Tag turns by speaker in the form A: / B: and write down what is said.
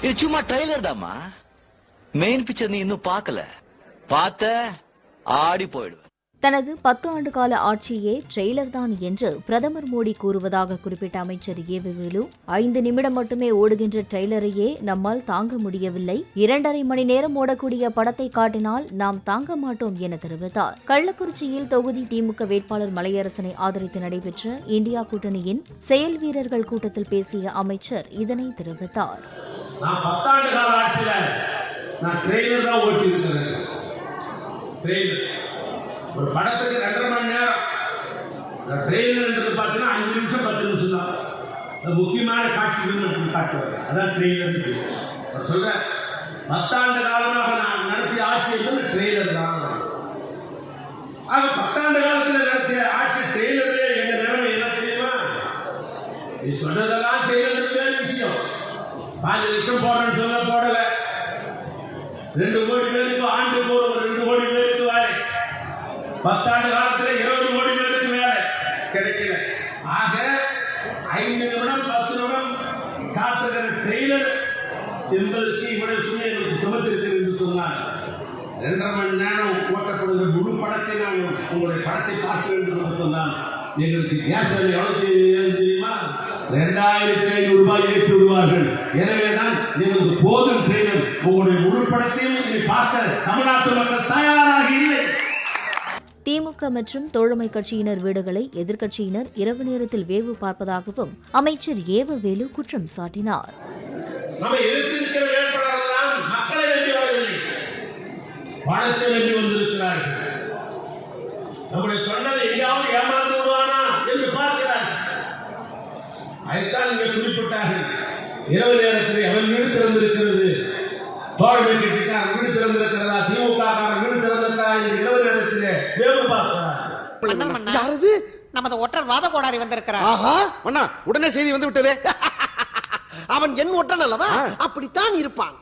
A: இது சும்மா ட்ரைலர் தாமா. Main picture நீ இன்னும் பார்க்கல. பார்த்த ஆடி போயிடுவ.
B: தனது 10 ஆண்டு கால ஆட்சியே ட்ரெய்லர் தான் என்று பிரதமர் மோடி கூறுவதாக குறிப்பிட்ட அமைச்சர் ஏவேலு, 5 நிமிடம் மட்டுமே ஓடுகின்ற ட்ரெய்லரையே நம்மால் தாங்க முடியவில்லை. 2.5 மணி நேரம் ஓடக்கூடிய படத்தை காட்டினால் நாம் தாங்க மாட்டோம் என தெரிவித்தார். கள்ளக்குறிச்சியில் தொகுதி திமுக வேட்பாளர் மலையரசனை ஆதரித்து நடைபெற்ற இந்தியா கூட்டணியின் செயல் வீரர்கள் கூட்டத்தில் பேசிய அமைச்சர் இதனை தெரிவித்தார்.
C: ஒரு படத்துக்கு 2.5 மணி நேரம் ட்ரெய்லர்ன்றது பார்த்தீங்கன்னா 5 நிமிஷம் 10 நிமிஷம் தான். முக்கியமான காட்சிகள் காட்டுவார். அதான் ட்ரெய்லர். சொல்ற 10 ஆண்டு காலமாக நான் நடத்திய ஆட்சி என்பது ட்ரெய்லர் தான். ஆக 10 ஆண்டு காலத்தில் நடத்திய ஆட்சி ட்ரெய்லரே எங்க நிலைமை என்ன தெரியுமா? நீ சொன்னதெல்லாம் செய்யறது வேறு விஷயம். 5 லட்சம் போடுறேன்னு சொல்ல போடல. 2 கோடி பேருக்கு ஆண்டுக்கு ஒரு 2 கோடி பேருக்கு வேலை. 10 ஆண்டு காலத்தில் 20 கோடி பேருக்கு வேலை கிடைக்கல. ஆக 5 நிமிடம் 10 நிமிடம் காட்டுகிற ட்ரெய்லர் என்பதற்கு இவ்வளவு சுமை எனக்கு சுமத்திருக்கிறது என்று சொன்னார். 2.5 மணி நேரம் ஓட்டப்படுகிற முழு படத்தை நான் உங்களுடைய படத்தை பார்க்க வேண்டும் என்று சொன்னால் எங்களுக்கு கேஸ் எவ்வளவு தெரியுமா? 2500 ரூபாய் ஏற்றி விடுவார்கள். எனவேதான் எங்களுக்கு போதும் ட்ரெய்லர். உங்களுடைய முழு படத்தையும் பார்க்க தமிழ்நாட்டு மக்கள் தயாராக இல்லை.
B: திமுக மற்றும் தோழமை கட்சியினர் வீடுகளை எதிர்க்கட்சியினர் இரவு நேரத்தில் வேவு பார்ப்பதாகவும் அமைச்சர் ஏவவேலு குற்றம் சாட்டினார்.
C: இரவு நேரத்தில் அவன் வீடு திறந்திருக்கிறது, தோழமை கட்சிக்காரன் வீடு திறந்திருக்கிறதா, திமுக வீடு திறந்திருக்கிறதா என்று இரவு நேரத்தில் வேவு பார்க்கிறார்.
D: யாரது?
E: நமது ஒற்றர் வாத கோடாரி வந்திருக்கிறார்.
D: ஆஹா அண்ணா, உடனே செய்தி வந்து விட்டதே. அவன் என் ஒற்றன் அல்லவா? அப்படித்தான் இருப்பான்.